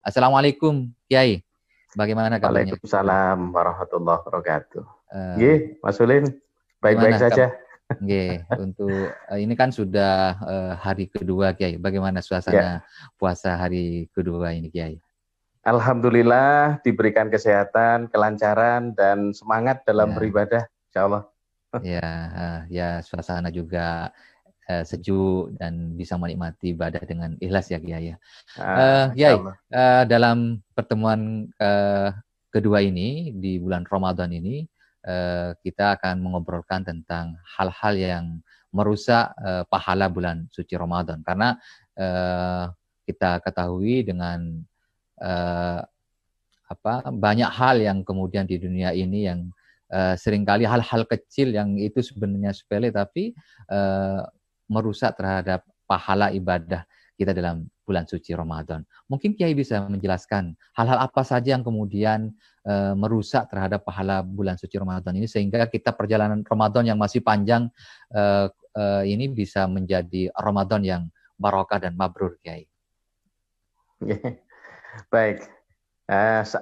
Assalamualaikum, Kiai. Bagaimana kabarnya? Waalaikumsalam warahmatullahi wabarakatuh. Eh, Nggih, Mas Ulin, baik-baik Gimana? saja. Nggih, untuk ini kan sudah hari kedua, Kiai. Bagaimana Ya, suasana puasa hari kedua ini, Kiai? alhamdulillah diberikan kesehatan, kelancaran, dan semangat dalam Ya, beribadah, insya Allah. ya, ya suasana juga sejuk dan bisa menikmati ibadah dengan ikhlas ya, Kiai. Ya. Insya Kiai, Allah. dalam pertemuan kedua ini di bulan Ramadan ini kita akan mengobrolkan tentang hal-hal yang merusak pahala bulan suci Ramadan karena eh, kita ketahui dengan eh, banyak hal yang kemudian di dunia ini yang seringkali hal-hal kecil yang itu sebenarnya sepele tapi eh, merusak terhadap pahala ibadah kita dalam bulan suci Ramadan. Mungkin Kiai bisa menjelaskan hal-hal apa saja yang kemudian merusak terhadap pahala bulan suci Ramadan ini sehingga kita perjalanan Ramadan yang masih panjang ini bisa menjadi Ramadan yang barokah dan mabrur, Kiai. Baik.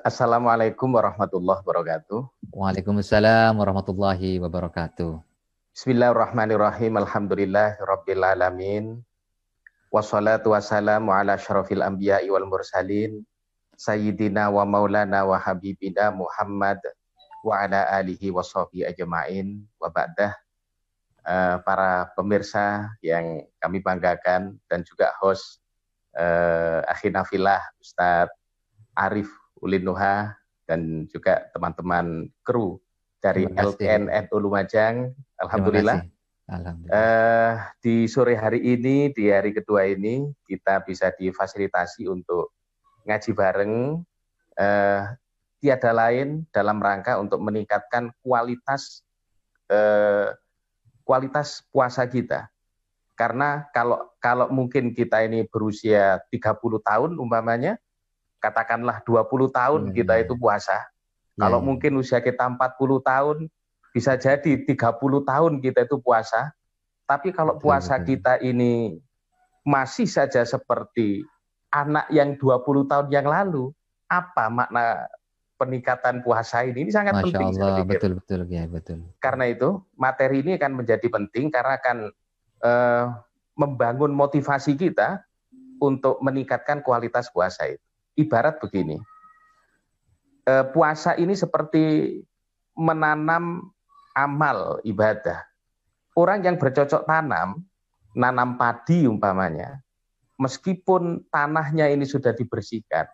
Assalamualaikum warahmatullahi wabarakatuh. Waalaikumsalam warahmatullahi wabarakatuh. Bismillahirrahmanirrahim. Alhamdulillahirabbil alamin. Wassalatu wassalamu ala syarafil anbiya'i wal mursalin. Sayyidina wa maulana wa habibina Muhammad wa ala alihi wa sahbihi ajma'in wa ba'dah. Para pemirsa yang kami banggakan dan juga host Akhina Filah Ustadz Arif Ulin Nuha dan juga teman-teman kru dari LKN Lumajang. Alhamdulillah. Di sore hari ini, di hari kedua ini, kita bisa difasilitasi untuk ngaji bareng. Tiada lain dalam rangka untuk meningkatkan kualitas puasa kita. Karena kalau mungkin kita ini berusia 30 tahun umpamanya, katakanlah 20 tahun kita itu puasa. Kalau mungkin usia kita 40 tahun, bisa jadi 30 tahun kita itu puasa. Tapi kalau puasa kita ini masih saja seperti anak yang 20 tahun yang lalu, apa makna peningkatan puasa ini? Ini sangat Masya penting. Allah, betul, ya, betul. Karena itu, materi ini akan menjadi penting karena akan membangun motivasi kita untuk meningkatkan kualitas puasa itu. Ibarat begini, puasa ini seperti menanam amal ibadah. Orang yang bercocok tanam, nanam padi umpamanya, meskipun tanahnya ini sudah dibersihkan,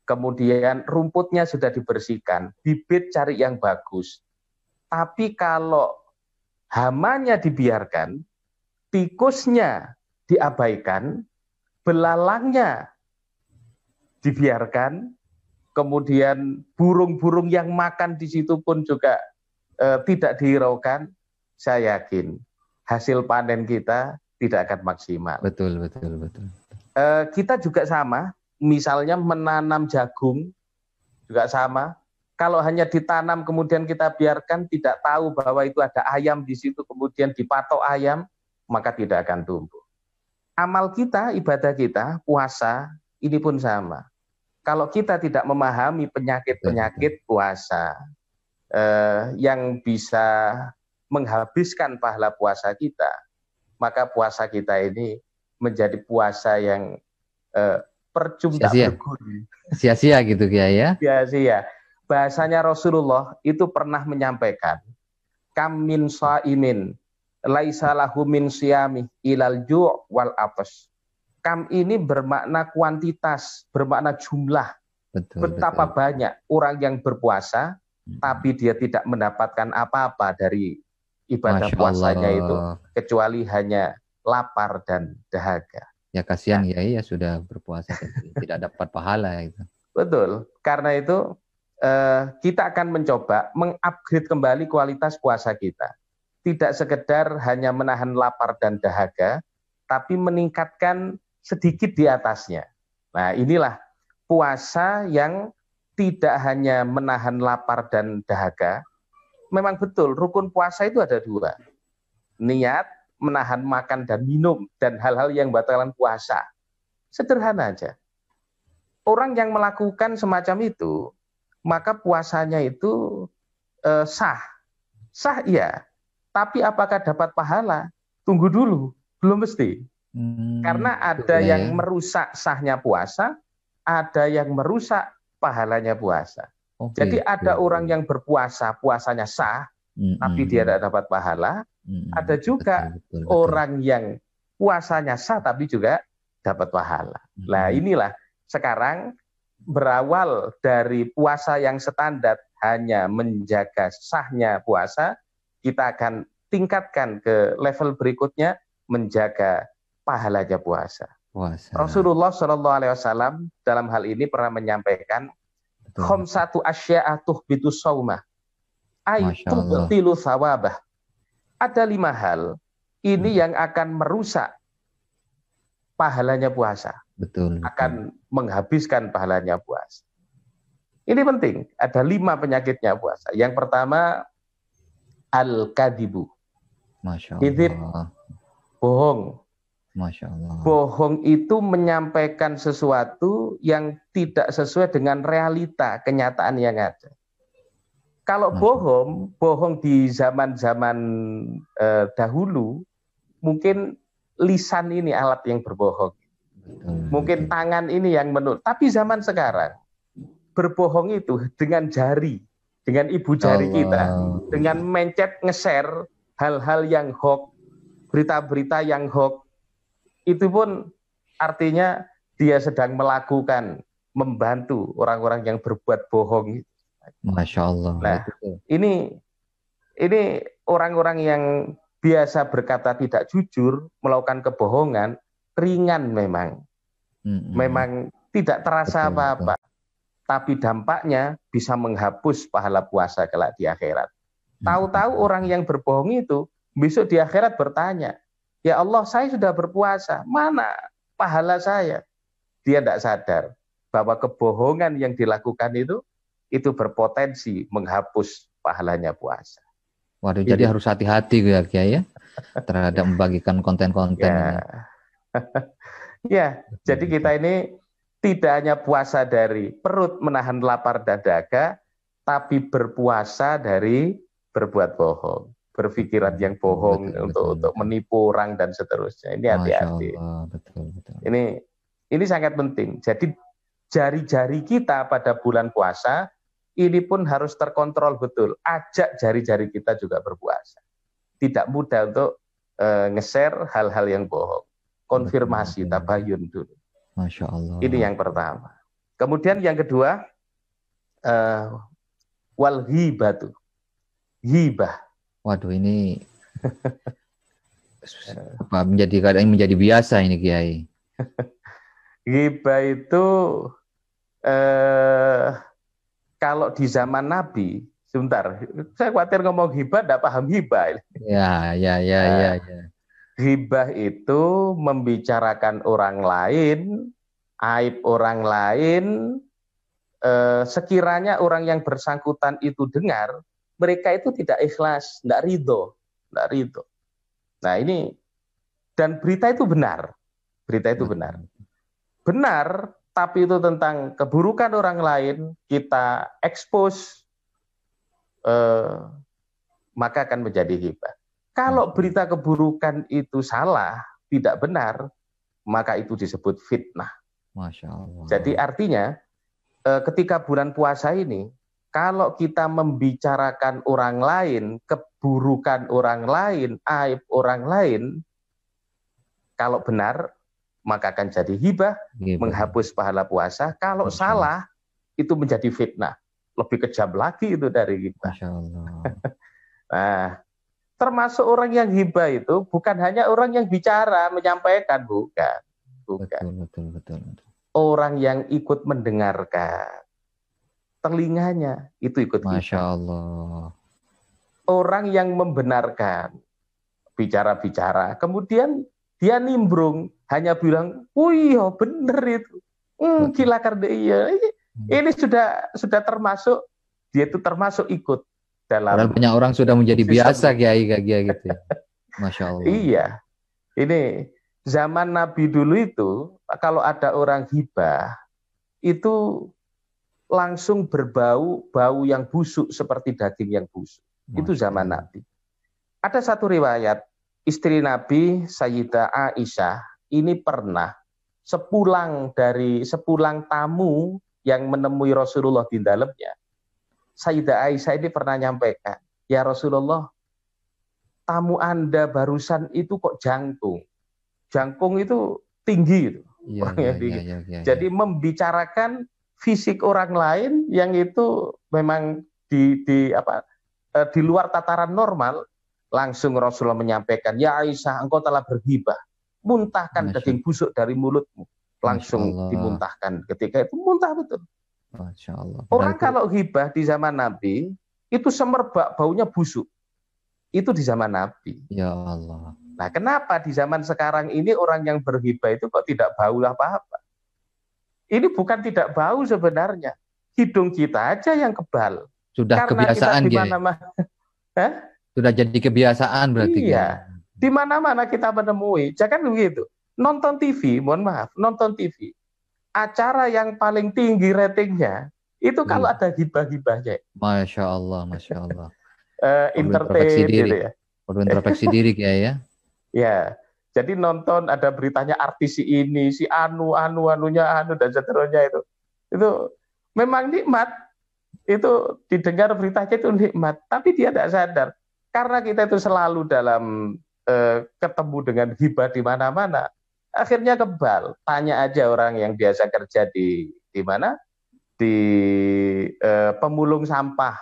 kemudian rumputnya sudah dibersihkan, bibit cari yang bagus, tapi kalau hamanya dibiarkan, tikusnya diabaikan, belalangnya dibiarkan, kemudian burung-burung yang makan di situ pun juga tidak dihiraukan, saya yakin hasil panen kita tidak akan maksimal. Betul. Kita juga sama, misalnya menanam jagung juga sama. Kalau hanya ditanam kemudian kita biarkan, tidak tahu bahwa itu ada ayam di situ, kemudian dipatok ayam, maka tidak akan tumbuh. Amal kita, ibadah kita, puasa, ini pun sama. Kalau kita tidak memahami penyakit-penyakit puasa yang bisa menghabiskan pahala puasa kita, maka puasa kita ini menjadi puasa yang percuma tak berguna. Sia-sia gitu ya. Sia-sia. Bahasanya Rasulullah itu pernah menyampaikan, kam min shaimin laisa lahu min siyami ilal ju' wal atas. Kam ini bermakna kuantitas, bermakna jumlah. Betapa banyak orang yang berpuasa tapi dia tidak mendapatkan apa-apa dari ibadah puasanya itu kecuali hanya lapar dan dahaga. Ya kasihan ya sudah berpuasa tidak dapat pahala itu. Betul. Karena itu kita akan mencoba mengupgrade kembali kualitas puasa kita. Tidak sekedar hanya menahan lapar dan dahaga, tapi meningkatkan sedikit di atasnya. Nah, inilah puasa yang tidak hanya menahan lapar dan dahaga. Memang betul, rukun puasa itu ada dua. Niat, menahan makan dan minum, dan hal-hal yang batalkan puasa. Sederhana aja. orang yang melakukan semacam itu, maka puasanya itu sah. Sah iya. Tapi apakah dapat pahala? Tunggu dulu, belum mesti. Karena ada ya, yang merusak sahnya puasa, ada yang merusak pahalanya puasa. Jadi ada orang yang berpuasa, puasanya sah, tapi dia tidak dapat pahala. Ada juga orang yang puasanya sah, tapi juga dapat pahala. Nah inilah sekarang berawal dari puasa yang standar hanya menjaga sahnya puasa, kita akan tingkatkan ke level berikutnya menjaga pahalanya puasa. Rasulullah SAW dalam hal ini pernah menyampaikan khamsatu asya'a tuhbitu shaumah ay tubtilu thawabah. Ada 5 hal ini yang akan merusak pahalanya puasa. Betul. Akan menghabiskan pahalanya puasa. Ini penting, ada 5 penyakitnya puasa. Yang pertama al-kadibu. Masya Allah. Bohong. Masya Allah. Bohong itu menyampaikan sesuatu yang tidak sesuai dengan realita kenyataan yang ada. Kalau bohong di zaman-zaman dahulu, mungkin lisan ini alat yang berbohong. Mungkin tangan ini yang menurut. Tapi zaman sekarang, berbohong itu dengan jari, dengan ibu jari kita, dengan mencet, nge-share hal-hal yang hoax, berita-berita yang hoax, itu pun artinya dia sedang melakukan, membantu orang-orang yang berbuat bohong. Masya Allah. Nah, ini orang-orang yang biasa berkata tidak jujur, melakukan kebohongan, ringan memang. Memang tidak terasa apa-apa. Tapi dampaknya bisa menghapus pahala puasa kelak di akhirat. Tahu-tahu orang yang berbohong itu besok di akhirat bertanya, ya Allah, saya sudah berpuasa, mana pahala saya? Dia tidak sadar bahwa kebohongan yang dilakukan itu berpotensi menghapus pahalanya puasa. Waduh, jadi harus hati-hati ya Kiai ya terhadap membagikan konten-konten ini. Ya, jadi kita ini tidak hanya puasa dari perut menahan lapar dan dahaga, tapi berpuasa dari berbuat bohong, berpikiran yang bohong untuk menipu orang dan seterusnya. Ini hati-hati. Ini sangat penting. Jadi jari-jari kita pada bulan puasa ini pun harus terkontrol betul. Ajak jari-jari kita juga berpuasa. Tidak mudah untuk nge-share hal-hal yang bohong. Konfirmasi, tabayun dulu. Masya Allah. Ini yang pertama. Kemudian yang kedua, wal ghibatu. Ghibah. Waduh, ini kadang menjadi biasa ini Kiai. Ghibah itu kalau di zaman Nabi, sebentar, saya khawatir ngomong ghibah, tidak paham ghibah. Ya. Ghibah itu membicarakan orang lain, aib orang lain, sekiranya orang yang bersangkutan itu dengar, mereka itu tidak ikhlas, tidak ridho. Nah ini, dan berita itu benar. Benar, tapi itu tentang keburukan orang lain, kita expose, maka akan menjadi ghibah. Kalau berita keburukan itu salah, tidak benar, maka itu disebut fitnah. Masya Allah. Jadi artinya, ketika bulan puasa ini, kalau kita membicarakan orang lain, keburukan orang lain, aib orang lain, kalau benar, maka akan jadi hibah, menghapus pahala puasa. Kalau salah, itu menjadi fitnah. Lebih kejam lagi itu dari hibah. Masya Allah. Nah, termasuk orang yang hibah itu bukan hanya orang yang bicara, menyampaikan, bukan. Betul. Orang yang ikut mendengarkan, telinganya itu ikut hibah. Masya Allah. Orang yang membenarkan, bicara-bicara, kemudian dia nimbrung, hanya bilang, wih, bener itu, gila karena iya. Ini sudah termasuk, dia itu termasuk ikut. Dalam banyak orang sudah menjadi biasa kiai gitu. Masya Allah. Iya. Ini zaman Nabi dulu itu kalau ada orang hibah itu langsung berbau bau yang busuk seperti daging yang busuk. Itu zaman Nabi. Ada satu riwayat, istri Nabi Sayyidah Aisyah ini pernah sepulang tamu yang menemui Rasulullah di dalamnya, Sayyidah Aisyah ini pernah nyampaikan, ya Rasulullah, tamu Anda barusan itu kok jangkung. Jangkung itu tinggi itu. Jadi membicarakan fisik orang lain yang itu memang di luar tataran normal, langsung Rasulullah menyampaikan, ya Aisyah, engkau telah berghibah, muntahkan daging busuk dari mulutmu. Langsung dimuntahkan. Ketika itu muntah betul. Masya Allah. Orang kalau ghibah di zaman Nabi itu semerbak baunya busuk. Itu di zaman Nabi. Ya Allah. Nah, kenapa di zaman sekarang ini orang yang berghibah itu kok tidak bau apa-apa? Ini bukan tidak bau sebenarnya. Hidung kita aja yang kebal. Sudah karena kebiasaan kita di mana-mana. Sudah jadi kebiasaan berarti. Iya. Di mana-mana kita menemui. Jangan begitu. Nonton TV, mohon maaf, nonton TV. Acara yang paling tinggi ratingnya itu kalau ada gibah-gibahnya. Masya Allah, Masya Allah. Entertain gitu ya. Perlu introspeksi diri ya. Ya, jadi nonton ada beritanya artis si ini, si anunya dan seterusnya itu memang nikmat. Itu didengar beritanya itu nikmat, tapi dia tidak sadar karena kita itu selalu dalam ketemu dengan hibah di mana-mana, akhirnya kebal. Tanya aja orang yang biasa kerja di mana, di pemulung sampah,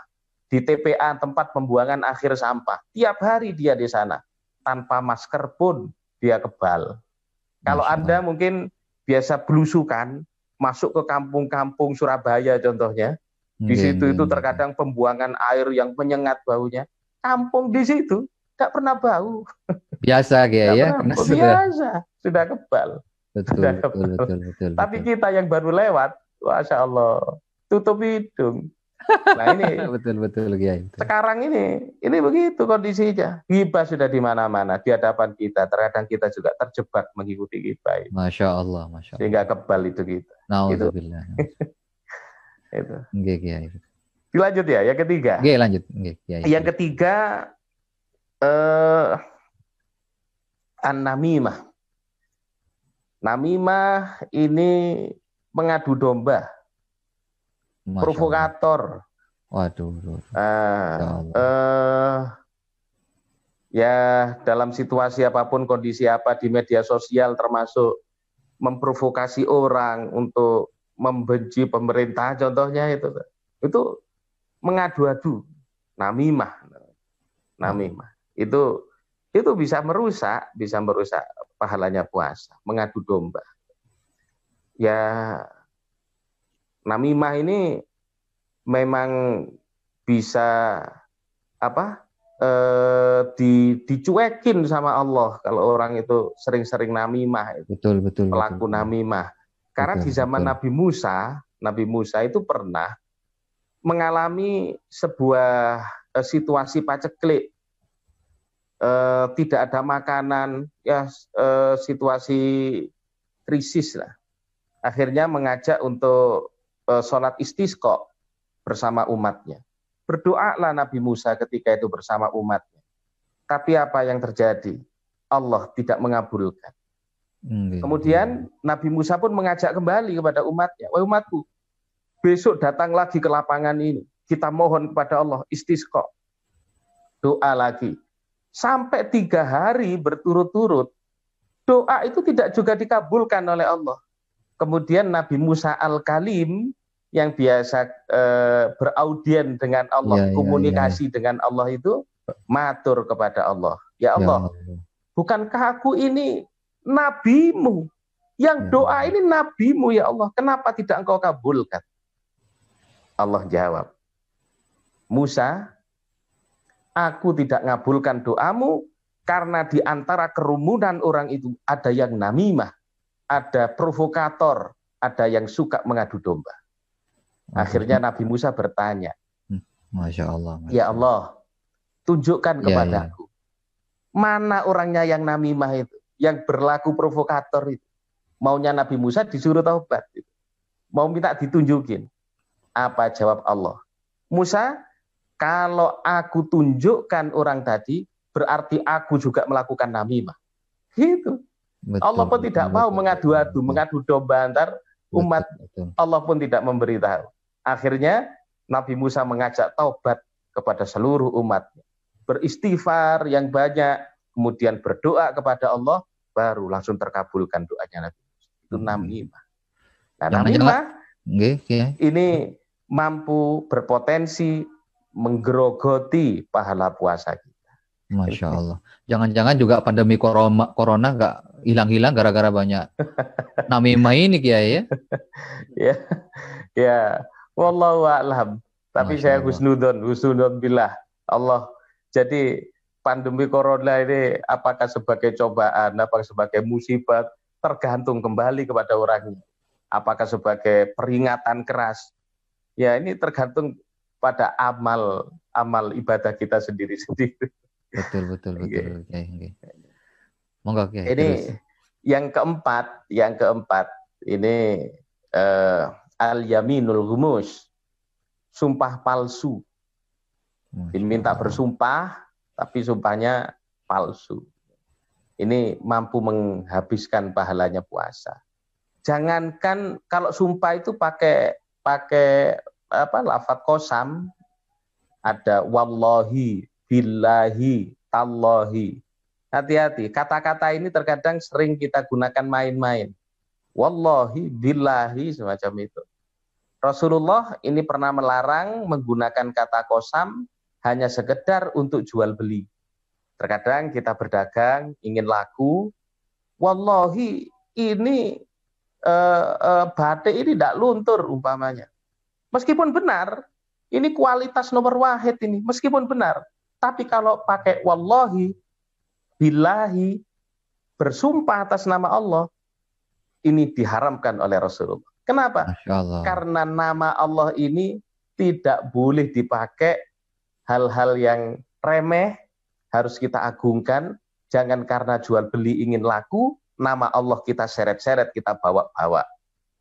di TPA tempat pembuangan akhir sampah. Tiap hari dia di sana, tanpa masker pun dia kebal. Kalau Anda mungkin biasa belusukan, masuk ke kampung-kampung Surabaya contohnya, di situ itu terkadang pembuangan air yang menyengat baunya. Kampung di situ nggak pernah bau. Biasa ya. Biasa, sudah kebal. Betul. Tapi kita yang baru lewat, Masya Allah, tutup hidung. Nah ini betul Kiai. Sekarang ini begitu kondisinya. Ghibah sudah di mana-mana di hadapan kita. Terkadang kita juga terjebak mengikuti ghibah. Masya Allah. Sehingga kebal itu kita. Nauzubillah. Itu. Kiai. Dilanjut ya, yang ketiga. Lanjut. Yang ketiga, an-namimah. Namimah ini mengadu domba, provokator. Waduh. Ya dalam situasi apapun, kondisi apa di media sosial, termasuk memprovokasi orang untuk membenci pemerintah, contohnya itu mengadu-adu, namimah. Itu bisa merusak pahalanya puasa, mengadu domba. Ya, namimah ini memang bisa dicuekin sama Allah kalau orang itu sering-sering namimah. Betul. Pelaku namimah. Karena di zaman Nabi Musa itu pernah mengalami sebuah situasi paceklik. Tidak ada makanan, ya situasi krisis lah. Akhirnya mengajak untuk sholat istisqa bersama umatnya. Berdoalah Nabi Musa ketika itu bersama umatnya. Tapi apa yang terjadi? Allah tidak mengabulkan. Kemudian Nabi Musa pun mengajak kembali kepada umatnya. Wahai umatku, besok datang lagi ke lapangan ini. Kita mohon kepada Allah istisqa. Doa lagi. Sampai 3 hari berturut-turut, doa itu tidak juga dikabulkan oleh Allah. Kemudian Nabi Musa Al-Kalim yang biasa beraudien dengan Allah, komunikasi dengan Allah itu, matur kepada Allah. Ya Allah, bukankah aku ini nabimu? Yang doa ini nabimu ya Allah, kenapa tidak engkau kabulkan? Allah jawab, Musa, aku tidak ngabulkan doamu karena di antara kerumunan orang itu ada yang namimah, ada provokator, ada yang suka mengadu domba. Akhirnya Nabi Musa bertanya, Masya Allah. Ya Allah, tunjukkan kepadaku, mana orangnya yang namimah itu, yang berlaku provokator itu. Maunya Nabi Musa disuruh taubat. mau minta ditunjukin. Apa jawab Allah? Musa, kalau aku tunjukkan orang tadi, berarti aku juga melakukan namimah. Gitu. Allah pun tidak mau mengadu-adu, mengadu domba antar umat. Allah pun tidak memberitahu. Akhirnya Nabi Musa mengajak taubat kepada seluruh umat. Beristighfar yang banyak, kemudian berdoa kepada Allah, baru langsung terkabulkan doanya Nabi Musa. Itu namimah. Nah, namimah ini mampu berpotensi menggerogoti pahala puasa kita. Masya Allah. Jangan-jangan juga pandemi corona nggak hilang-hilang gara-gara banyak namimah ini Kiai ya? Ya, wallahu a'lam. Tapi saya husnudon billah. Allah. Jadi pandemi corona ini apakah sebagai cobaan, apakah sebagai musibah, tergantung kembali kepada orangnya. Apakah sebagai peringatan keras? Ya, ini tergantung pada amal ibadah kita sendiri-sendiri. Betul. Okay. Monggo Kiai. Ini terus. Yang keempat ini al-yaminul ghumus, sumpah palsu. Diminta bersumpah tapi sumpahnya palsu. Ini mampu menghabiskan pahalanya puasa. Jangankan kalau sumpah itu pakai lafadz qasam, ada wallahi, billahi, tallahi. Hati-hati, kata-kata ini terkadang sering kita gunakan main-main. Wallahi, billahi, semacam itu. Rasulullah ini pernah melarang menggunakan kata qasam hanya sekedar untuk jual beli. Terkadang kita berdagang, ingin laku, wallahi ini batik ini tidak luntur umpamanya. Meskipun benar, ini kualitas nomor wahid ini, meskipun benar. Tapi kalau pakai wallahi, billahi, bersumpah atas nama Allah, ini diharamkan oleh Rasulullah. Kenapa? Karena nama Allah ini tidak boleh dipakai hal-hal yang remeh, harus kita agungkan. Jangan karena jual beli ingin laku, nama Allah kita seret-seret, kita bawa-bawa.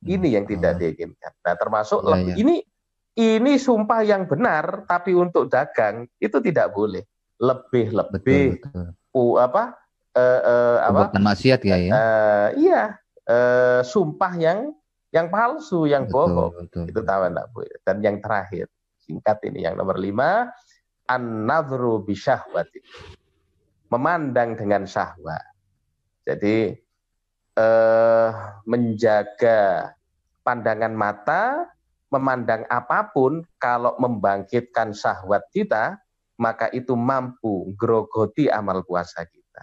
Ini yang tidak diinginkan. Nah, termasuk ini sumpah yang benar, tapi untuk dagang itu tidak boleh. Lebih-lebih maksiat ya. Sumpah yang palsu, yang bohong. Itu tahu enggak, Bu? Dan yang terakhir, singkat ini yang nomor 5, an-nadhru bisyahwati. Memandang dengan syahwat. Jadi menjaga pandangan mata, memandang apapun kalau membangkitkan syahwat kita, maka itu mampu grogoti amal puasa kita.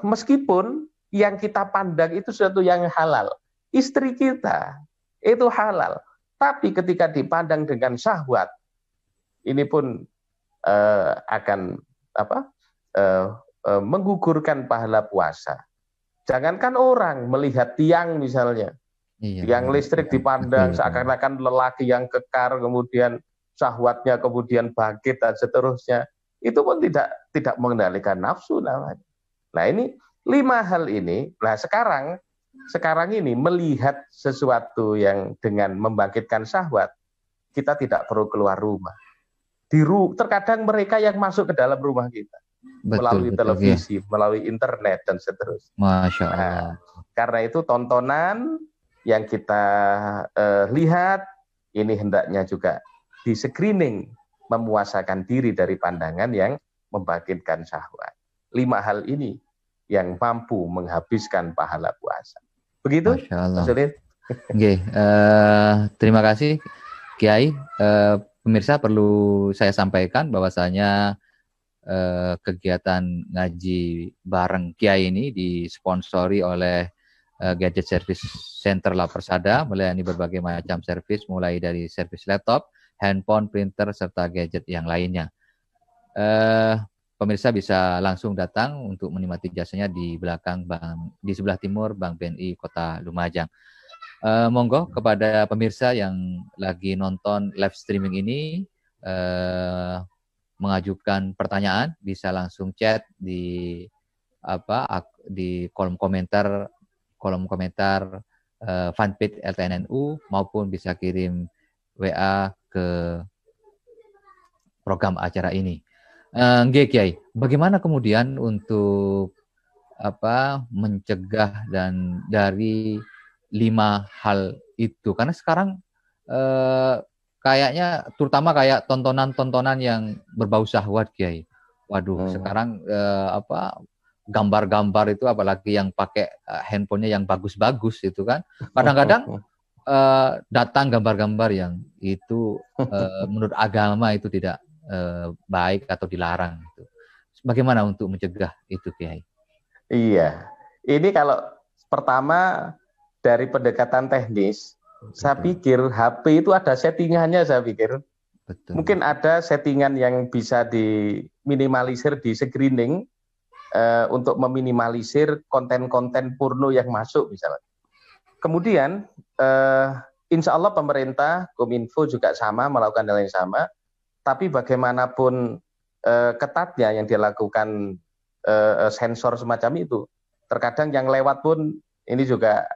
Meskipun yang kita pandang itu sesuatu yang halal, istri kita itu halal, tapi ketika dipandang dengan syahwat, ini pun akan menggugurkan pahala puasa. Jangankan orang melihat tiang misalnya, tiang listrik dipandang seakan-akan lelaki yang kekar, kemudian syahwatnya kemudian bangkit dan seterusnya, itu pun tidak mengendalikan nafsu namanya. Nah, ini 5 hal ini. Nah, sekarang ini melihat sesuatu yang dengan membangkitkan syahwat, kita tidak perlu keluar rumah. Terkadang mereka yang masuk ke dalam rumah kita melalui televisi, melalui internet dan seterusnya. Masya Allah. Karena itu tontonan yang kita lihat ini hendaknya juga di screening, memuasakan diri dari pandangan yang membangkitkan syahwat. 5 hal ini yang mampu menghabiskan pahala puasa. Begitu? Masya Allah. Terima kasih Kiai. Pemirsa, perlu saya sampaikan bahwasanya kegiatan ngaji bareng Kiai ini disponsori oleh Gadget Service Center La Persada, melayani berbagai macam servis, mulai dari servis laptop, handphone, printer, serta gadget yang lainnya. Pemirsa bisa langsung datang untuk menikmati jasanya di belakang di sebelah timur Bank BNI Kota Lumajang. Monggo kepada pemirsa yang lagi nonton live streaming ini mengajukan pertanyaan, bisa langsung chat di kolom komentar fanpage LTNNU maupun bisa kirim WA ke program acara ini. Nggih Kiai, bagaimana kemudian untuk mencegah dan dari 5 hal itu? Karena sekarang kayaknya terutama kayak tontonan-tontonan yang berbau syahwat Kiai. Waduh, sekarang gambar-gambar itu apalagi yang pakai handphonenya yang bagus-bagus itu kan. Kadang-kadang datang gambar-gambar yang itu menurut agama itu tidak baik atau dilarang itu. Bagaimana untuk mencegah itu Kiai? Iya. Ini kalau pertama dari pendekatan teknis, saya pikir HP itu ada settingannya, saya pikir. Betul. Mungkin ada settingan yang bisa diminimalisir di screening untuk meminimalisir konten-konten porno yang masuk misalnya. Kemudian insya Allah pemerintah, Kominfo juga sama melakukan hal yang sama, tapi bagaimanapun ketatnya yang dilakukan sensor semacam itu, terkadang yang lewat pun ini juga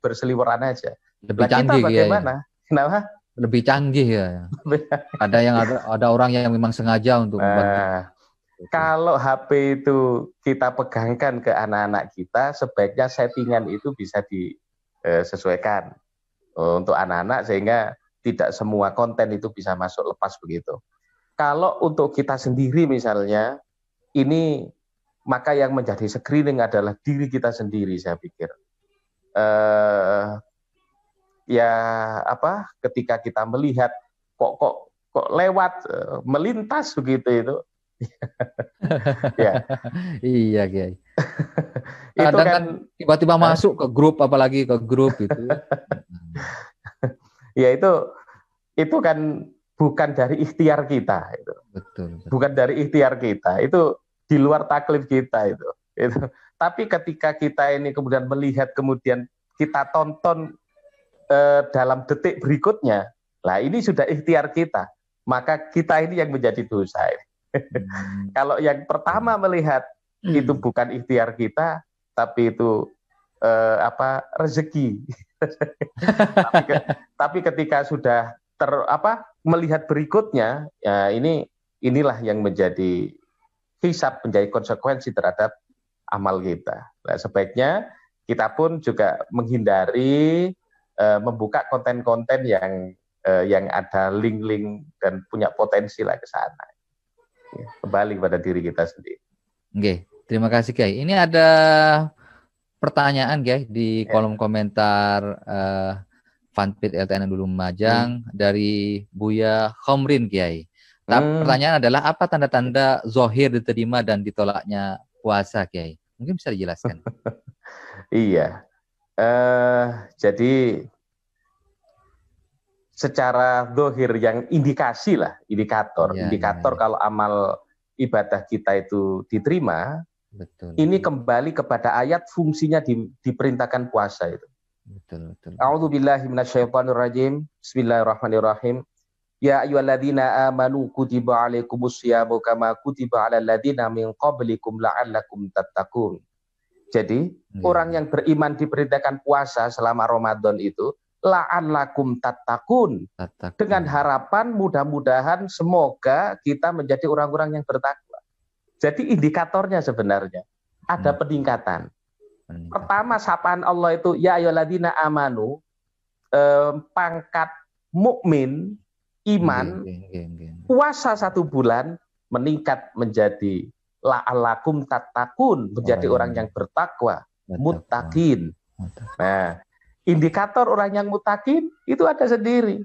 berseliweran aja. Lebih canggih kita bagaimana? Ya. Kenapa? Lebih canggih ya. ada orang yang memang sengaja untuk membagi. Kalau HP itu kita pegangkan ke anak-anak kita, sebaiknya settingan itu bisa disesuaikan untuk anak-anak sehingga tidak semua konten itu bisa masuk lepas begitu. Kalau untuk kita sendiri misalnya, ini maka yang menjadi screening adalah diri kita sendiri, saya pikir. Ketika kita melihat kok lewat melintas begitu itu. Ya. Iya, Kiai. Itu kan tiba-tiba masuk ke grup, apalagi ke grup itu. Ya itu kan bukan dari ikhtiar kita itu. Betul. Bukan dari ikhtiar kita, itu di luar taklif kita itu. Tapi ketika kita ini kemudian melihat, kemudian kita tonton dalam detik berikutnya, lah ini sudah ikhtiar kita, maka kita ini yang menjadi dosa. Kalau yang pertama melihat itu bukan ikhtiar kita, tapi itu rezeki. tapi ketika sudah melihat berikutnya, ya inilah yang menjadi hisab, menjadi konsekuensi terhadap amal kita. Nah, sebaiknya kita pun juga menghindari membuka konten-konten yang ada link-link dan punya potensi lah ke sana. Kembali pada diri kita sendiri. Oke, terima kasih Kiai. Ini ada pertanyaan Kiai di kolom komentar fanpage LTN Lumajang dari Buya Khomrin Kiai. Pertanyaan adalah apa tanda-tanda zohir diterima dan ditolaknya puasa Kiai? Mungkin bisa dijelaskan. Iya. Jadi secara zohir yang indikator kalau amal ibadah kita itu diterima, betul. Ini kembali kepada ayat fungsinya diperintahkan puasa itu. Betul. A'udzubillahi minasyaitonirrajim. Bismillahirrahmanirrahim. Ya ayyuhalladzina amanu kutiba alaikumusyamu kama kutiba alal ladzina min qablikum la'allakum tattaqun. Jadi, orang yang beriman diperintahkan puasa selama Ramadan itu la'allakum tattaqun. Dengan harapan mudah-mudahan semoga kita menjadi orang-orang yang bertakwa. Jadi indikatornya sebenarnya ada peningkatan. Pertama sapaan Allah itu ya ayyuhalladzina amanu, pangkat mukmin, iman, puasa 1 bulan meningkat menjadi la'allakum tattaqun, menjadi orang yang bertakwa, muttaqin. Nah, indikator orang yang muttaqin itu ada sendiri.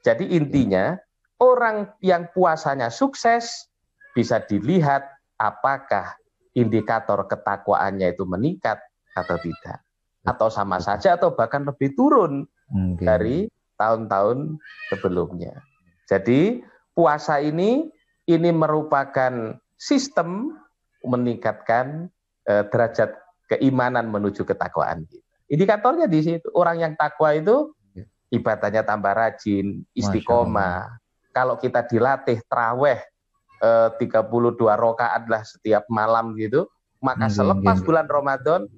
Jadi intinya orang yang puasanya sukses bisa dilihat apakah indikator ketakwaannya itu meningkat atau tidak, atau sama saja atau bahkan lebih turun dari tahun-tahun sebelumnya. Jadi puasa ini merupakan sistem meningkatkan derajat keimanan menuju ketakwaan kita. Indikatornya di situ. Orang yang takwa itu ibadahnya tambah rajin, istiqomah. Kalau kita dilatih traweh 32 rakaat lah setiap malam gitu, maka selepas bulan Ramadan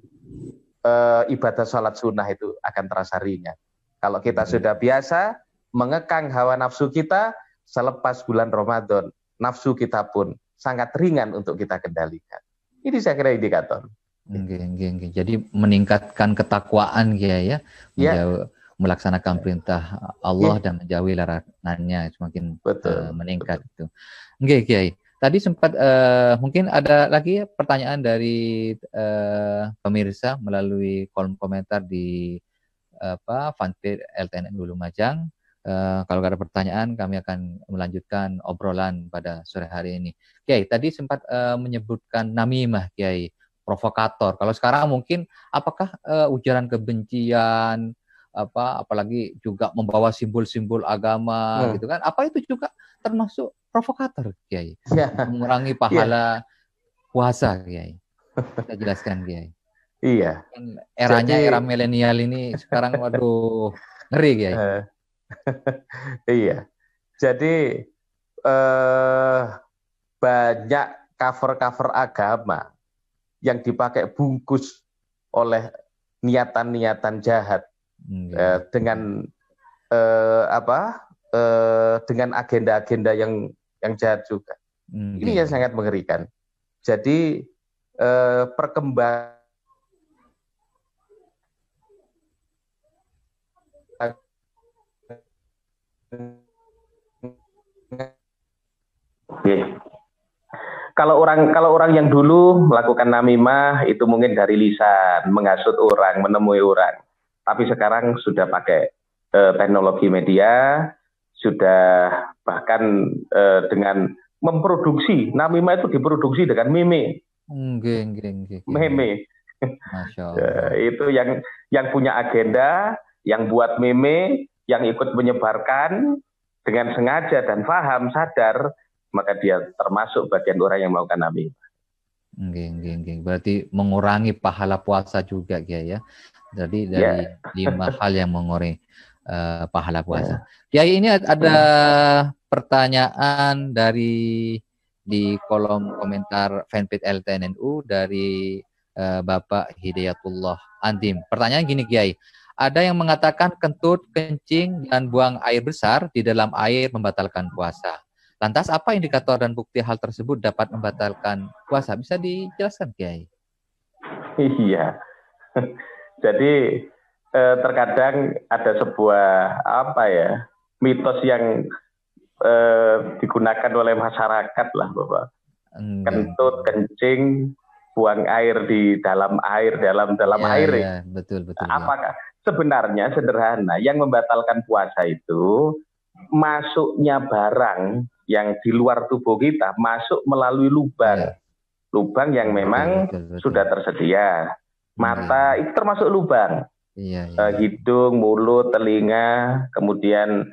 ibadah sholat sunnah itu akan terasa ringan. Kalau kita sudah biasa mengekang hawa nafsu kita, selepas bulan Ramadan, nafsu kita pun sangat ringan untuk kita kendalikan. Ini saya kira indikator. Jadi meningkatkan ketakwaan ya, melaksanakan perintah Allah dan menjauhi larangannya semakin meningkat itu. Kiai. Tadi sempat mungkin ada lagi pertanyaan dari pemirsa melalui kolom komentar di fanpage LTNNU Lumajang. Kalau ada pertanyaan kami akan melanjutkan obrolan pada sore hari ini. Kiai, tadi sempat menyebutkan namimah, Kiai, provokator. Kalau sekarang mungkin apakah ujaran kebencian, apalagi juga membawa simbol-simbol agama gitu kan? Apa itu juga termasuk provokator, Kiai? Mengurangi pahala puasa, Kiai. Kita jelaskan, Kiai. Iya. Kan eranya era milenial ini sekarang waduh ngeri, Kiai. Iya. Jadi banyak cover-cover agama yang dipakai bungkus oleh niatan-niatan jahat dengan dengan agenda-agenda yang jahat juga. Ini yang sangat mengerikan. Jadi perkembangan Kalau orang yang dulu melakukan namimah itu mungkin dari lisan, menghasut orang, menemui orang. Tapi sekarang sudah pakai teknologi media, sudah bahkan dengan memproduksi. Namimah itu diproduksi dengan meme. Meme. Masya Allah. Itu yang punya agenda, yang buat meme, yang ikut menyebarkan dengan sengaja dan paham, sadar, maka dia termasuk bagian orang yang melakukan namimah. Berarti mengurangi pahala puasa juga, Kiai ya. Jadi dari 5 hal yang mengurangi pahala puasa. Kiai, ini ada pertanyaan di kolom komentar fanpage LTNNU dari Bapak Hidayatullah Andim. Pertanyaan gini, Kiai. Ada yang mengatakan kentut, kencing, dan buang air besar di dalam air membatalkan puasa. Lantas apa indikator dan bukti hal tersebut dapat membatalkan puasa? Bisa dijelaskan, Kiai? Iya. Jadi terkadang ada sebuah mitos yang digunakan oleh masyarakat lah, Bapak. Kentut, kencing, buang air di dalam air, dalam air. Ya, betul. Apakah sebenarnya sederhana, yang membatalkan puasa itu masuknya barang yang di luar tubuh kita masuk melalui lubang. Lubang yang memang betul. Sudah tersedia. Mata itu termasuk lubang. Hidung, mulut, telinga, kemudian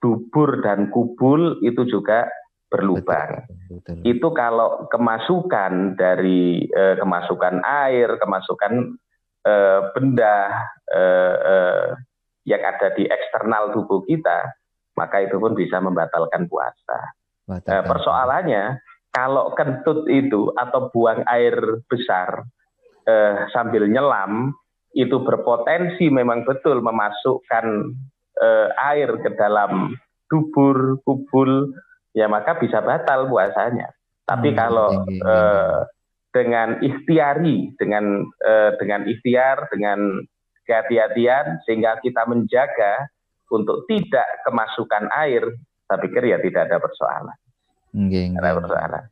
dubur dan kubul itu juga berlubang. Betul. Itu kalau kemasukan dari kemasukan air, kemasukan benda yang ada di eksternal tubuh kita, maka itu pun bisa membatalkan puasa. Persoalannya, kalau kentut itu atau buang air besar sambil nyelam, itu berpotensi memang betul memasukkan air ke dalam dubur, kubul, ya maka bisa batal puasanya. Tapi kalau dengan ikhtiari, dengan ikhtiar, dengan kehati-hatian, sehingga kita menjaga untuk tidak kemasukan air, saya pikir ya tidak ada persoalan. Ada persoalan.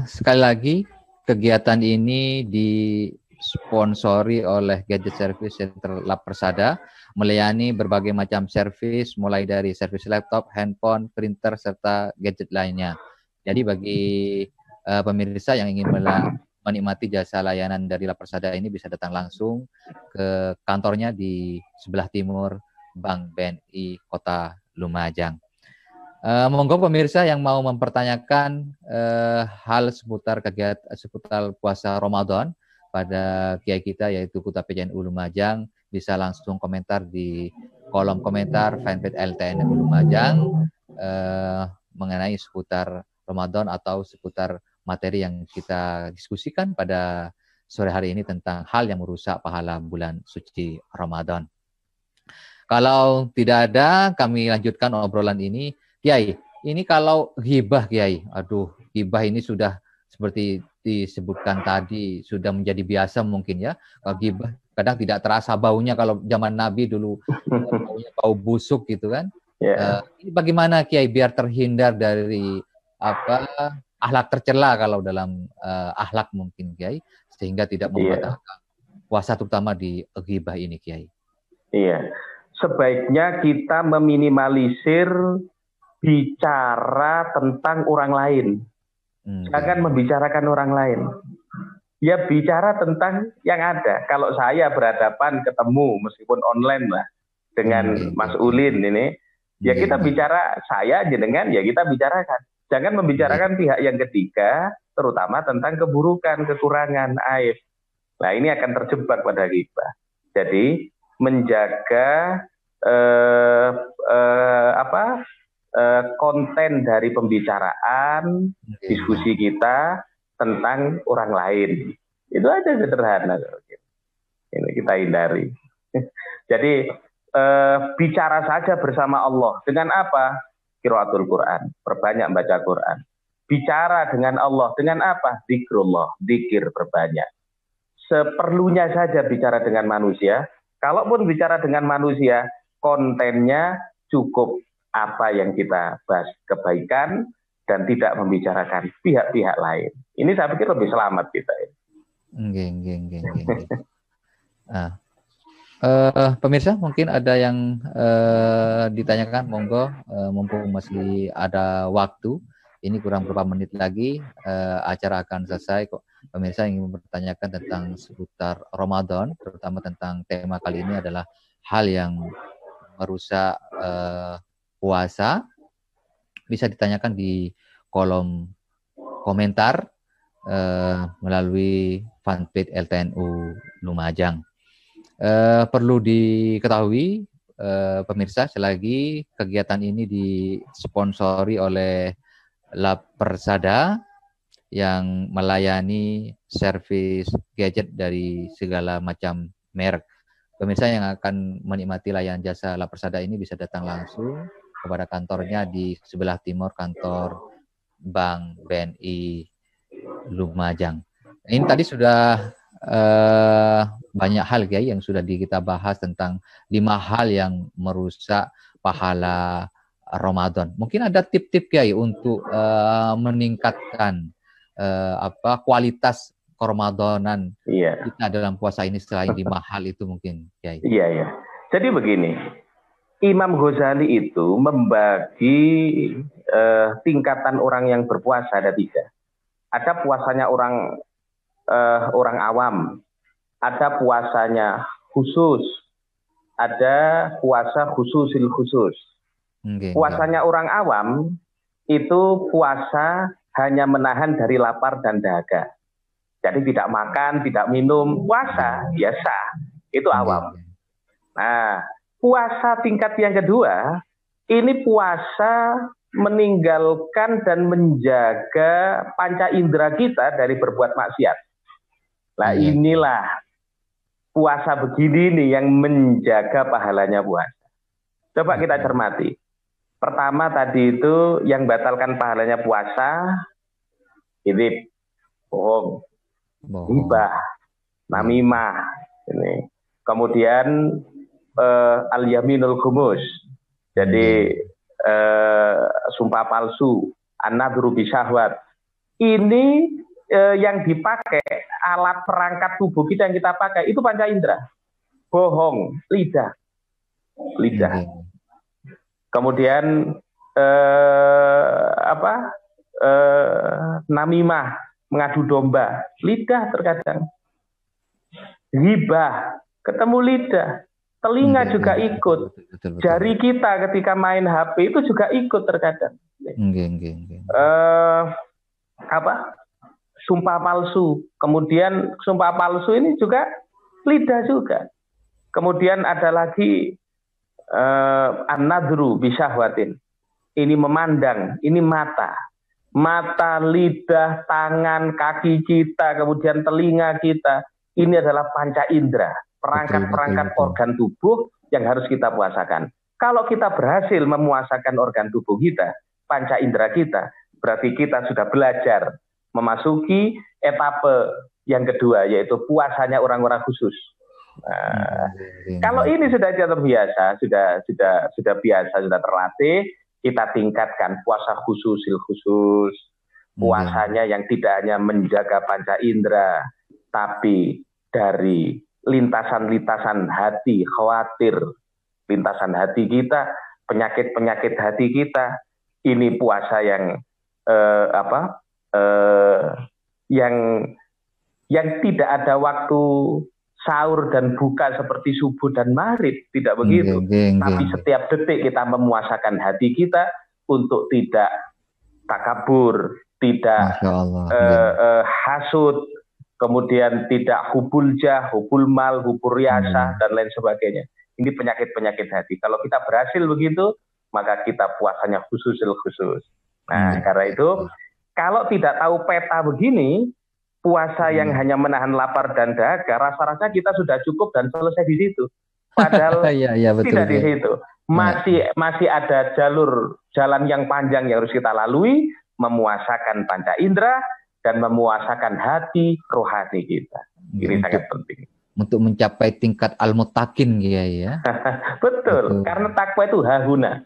Sekali lagi, kegiatan ini disponsori oleh Gadget Service Center Lab Persada, melayani berbagai macam servis, mulai dari servis laptop, handphone, printer, serta gadget lainnya. Jadi bagi pemirsa yang ingin menikmati jasa layanan dari Lab Persada ini bisa datang langsung ke kantornya di sebelah timur Bank BNI Kota Lumajang. Monggo pemirsa yang mau mempertanyakan hal seputar puasa Ramadan pada kiai kita yaitu Kuta PJNU Lumajang, bisa langsung komentar di kolom komentar fanpage LTNNU Lumajang mengenai seputar Ramadan atau seputar materi yang kita diskusikan pada sore hari ini tentang hal yang merusak pahala bulan suci Ramadan. Kalau tidak ada, kami lanjutkan obrolan ini. Kiai, ini kalau ghibah Kiai, aduh, ghibah ini sudah seperti disebutkan tadi, sudah menjadi biasa mungkin ya. Kalau ghibah kadang tidak terasa baunya, kalau zaman Nabi dulu baunya bau busuk gitu kan. Ini bagaimana Kiai biar terhindar dari akhlak tercela kalau dalam akhlak mungkin Kiai, sehingga tidak membatalkan puasa terutama di ghibah ini Kiai. Iya, sebaiknya kita meminimalisir bicara tentang orang lain. Jangan membicarakan orang lain. Ya bicara tentang yang ada. Kalau saya berhadapan ketemu meskipun online lah dengan Mas Ulin ini, ya kita bicara saya jenengan ya kita bicarakan. Jangan membicarakan pihak yang ketiga, terutama tentang keburukan, kekurangan, aib. Nah ini akan terjebak pada ghibah. Jadi menjaga konten dari pembicaraan, diskusi kita tentang orang lain. Itu aja sederhana. Ini kita hindari. Jadi bicara saja bersama Allah. Dengan apa? Qiraatul Quran. Perbanyak baca Quran. Bicara dengan Allah. Dengan apa? Zikrullah. Zikir perbanyak. Seperlunya saja bicara dengan manusia. Kalaupun bicara dengan manusia, kontennya cukup apa yang kita bahas kebaikan dan tidak membicarakan pihak-pihak lain. Ini saya pikir lebih selamat kita. Pemirsa mungkin ada yang ditanyakan, monggo, mumpung masih ada waktu. Ini kurang beberapa menit lagi acara akan selesai kok. Pemirsa yang ingin bertanyakan tentang seputar Ramadan, terutama tentang tema kali ini adalah hal yang merusak puasa, bisa ditanyakan di kolom komentar melalui fanpage LTNU Lumajang. Perlu diketahui pemirsa, selagi kegiatan ini disponsori oleh Lapersada yang melayani servis gadget dari segala macam merek. Pemirsa yang akan menikmati layanan jasa Lapersada ini bisa datang langsung kepada kantornya di sebelah timur kantor Bank BNI Lumajang. Ini tadi sudah banyak hal Kiai yang sudah kita bahas tentang 5 hal yang merusak pahala Ramadan. Mungkin ada tip-tip Kiai untuk meningkatkan kualitas Ramadanan kita dalam puasa ini selain 5 hal itu mungkin Kiai. Iya. Jadi begini, Imam Ghazali itu membagi tingkatan orang yang berpuasa ada 3. Ada puasanya orang awam, ada puasanya khusus, ada puasa khususil khusus. Puasanya orang awam itu puasa hanya menahan dari lapar dan dahaga. Jadi tidak makan, tidak minum, puasa biasa. Itu awam. Nah, puasa tingkat yang kedua, ini puasa meninggalkan dan menjaga panca indera kita dari berbuat maksiat. Nah, inilah puasa begini nih yang menjaga pahalanya puasa. Coba kita cermati. Pertama tadi itu yang batalkan pahalanya puasa, ini bohong, ghibah, namimah, ini. Kemudian al-yaminul ghumus, jadi sumpah palsu, an-nadhru bisyahwat. Ini yang dipakai, alat perangkat tubuh kita yang kita pakai itu panca indera. Bohong, lidah. Kemudian namimah, mengadu domba, lidah terkadang. Ghibah, ketemu lidah. Telinga juga ikut. Betul. Jari kita ketika main HP itu juga ikut terkadang. Sumpah palsu. Kemudian sumpah palsu ini juga lidah juga. Kemudian ada lagi an-nadhru bisyahwatin. Ini memandang, ini mata. mata, lidah, tangan, kaki kita, kemudian telinga kita, ini adalah panca indera, perangkat-perangkat organ tubuh yang harus kita puasakan. Kalau kita berhasil memuasakan organ tubuh kita, panca indera kita, berarti kita sudah belajar memasuki etape yang kedua, yaitu puasanya orang-orang khusus. Nah, kalau ini sudah terbiasa, sudah biasa, sudah terlatih, kita tingkatkan puasa khusus, puasanya yang tidak hanya menjaga panca indera, tapi dari lintasan-lintasan hati, khawatir, lintasan hati kita, penyakit-penyakit hati kita. Ini puasa yang yang tidak ada waktu sahur dan buka seperti subuh dan maghrib, tidak begitu. Tapi setiap detik kita memuasakan hati kita untuk tidak takabur, tidak hasud, kemudian tidak hubul jah, hubul mal, hubul riasah, dan lain sebagainya. Ini penyakit-penyakit hati. Kalau kita berhasil begitu, maka kita puasanya khusus. Nah, karena itu, kalau tidak tahu peta begini, puasa yang hanya menahan lapar dan dahaga, rasa-rasa kita sudah cukup dan selesai di situ. Padahal betul, tidak di situ. Masih ada jalan yang panjang yang harus kita lalui, memuasakan panca indera dan memuasakan hati rohani kita. Ini sangat penting. Untuk mencapai tingkat al-muttaqin ya. Betul, karena takwa itu hahuna.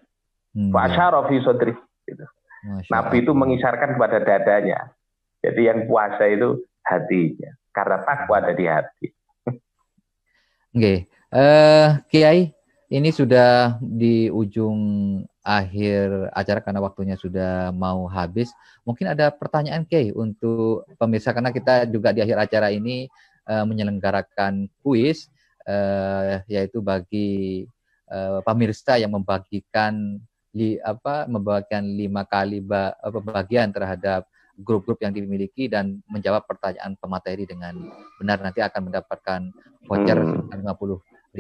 Wa asyara fi sodri. Nabi itu mengisarkan kepada dadanya. Jadi yang puasa itu hatinya, karena takwa ada di hati. Kiai, ini sudah di ujung akhir acara karena waktunya sudah mau habis. Mungkin ada pertanyaan Kiai untuk pemirsa, karena kita juga di akhir acara ini menyelenggarakan kuis, yaitu bagi pemirsa yang membagikan 5 kali bagian terhadap grup-grup yang dimiliki dan menjawab pertanyaan pemateri dengan benar, nanti akan mendapatkan voucher 50.000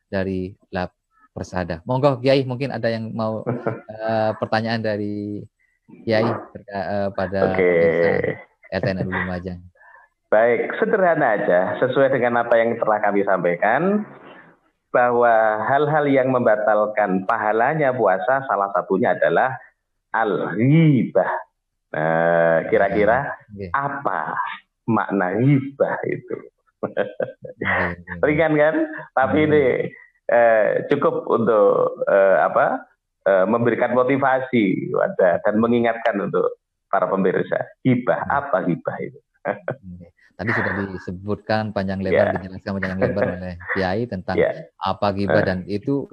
dari Lab Persada. Monggo Kiai, mungkin ada yang mau pertanyaan dari Kiai pada LTN Lumajang. Baik, sederhana aja, sesuai dengan apa yang telah kami sampaikan, bahwa hal-hal yang membatalkan pahalanya puasa salah satunya adalah al-ghibah. Nah, kira-kira apa makna ghibah itu? Ringan kan? Tapi ini cukup untuk memberikan motivasi dan mengingatkan untuk para pemirsa. Ghibah, apa ghibah itu? Tadi sudah disebutkan panjang lebar, dijelaskan panjang lebar oleh Kiai tentang apa ghibah, dan itu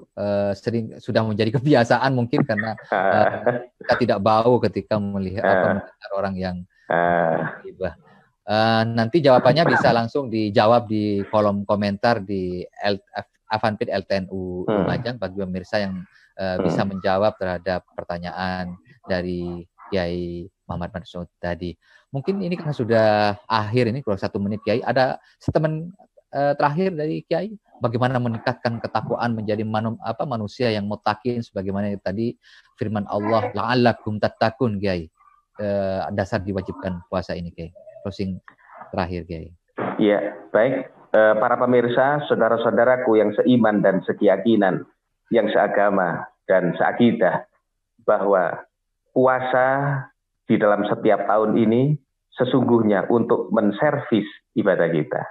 sering sudah menjadi kebiasaan mungkin karena kita tidak bau ketika melihat mendengar orang yang ghibah. Nanti jawabannya bisa langsung dijawab di kolom komentar di Avanpid LTNU Lumajang bagi pemirsa yang bisa menjawab terhadap pertanyaan dari Kiai Muhammad Mansur tadi. Mungkin ini karena sudah akhir, ini kurang 1 menit Kiai, ada statement terakhir dari Kiai, bagaimana meningkatkan ketakwaan menjadi manusia yang muttaqin, sebagaimana tadi firman Allah la'allakum tattaqun Kiai. Dasar diwajibkan puasa ini Kiai. Closing terakhir Kiai. Ya, baik. Para pemirsa, saudara-saudaraku yang seiman dan sekeyakinan, yang seagama dan seakidah, bahwa puasa di dalam setiap tahun ini sesungguhnya untuk menservis ibadah kita.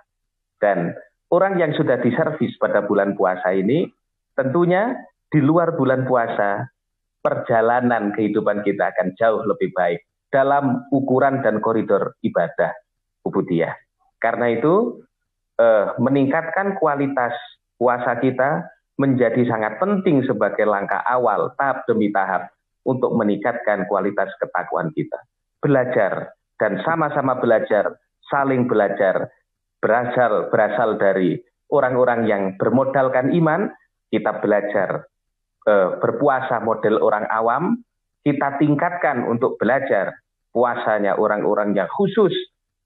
Dan orang yang sudah diservis pada bulan puasa ini, tentunya di luar bulan puasa, perjalanan kehidupan kita akan jauh lebih baik dalam ukuran dan koridor ibadah ubudiyah. Karena itu, meningkatkan kualitas puasa kita menjadi sangat penting sebagai langkah awal, tahap demi tahap, untuk meningkatkan kualitas ketakwaan kita. Belajar, dan sama-sama belajar, saling belajar, berasal dari orang-orang yang bermodalkan iman. Kita belajar berpuasa model orang awam, kita tingkatkan untuk belajar puasanya orang-orang yang khusus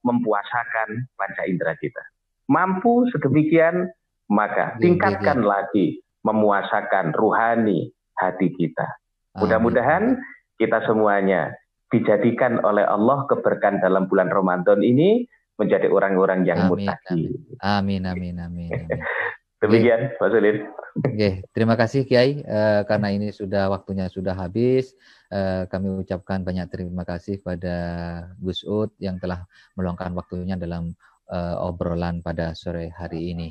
mempuasakan panca indera kita. Mampu sedemikian, maka tingkatkan lagi memuasakan ruhani hati kita. Mudah-mudahan kita semuanya dijadikan oleh Allah keberkahan dalam bulan Ramadan ini menjadi orang-orang yang muttaqi. Amin, amin, amin, amin. Demikian, Pak Sulin. Oke, terima kasih Kiai, karena ini waktunya sudah habis. Kami ucapkan banyak terima kasih kepada Gus Ud yang telah meluangkan waktunya dalam obrolan pada sore hari ini.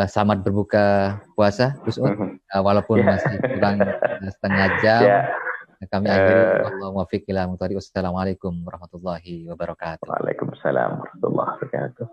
Selamat berbuka puasa, Gus Ud. Walaupun masih kurang setengah jam, kami akhiri. Allahumma fiqh ila muqtadi. Wassalamualaikum warahmatullahi wabarakatuh. Waalaikumsalam warahmatullahi wabarakatuh.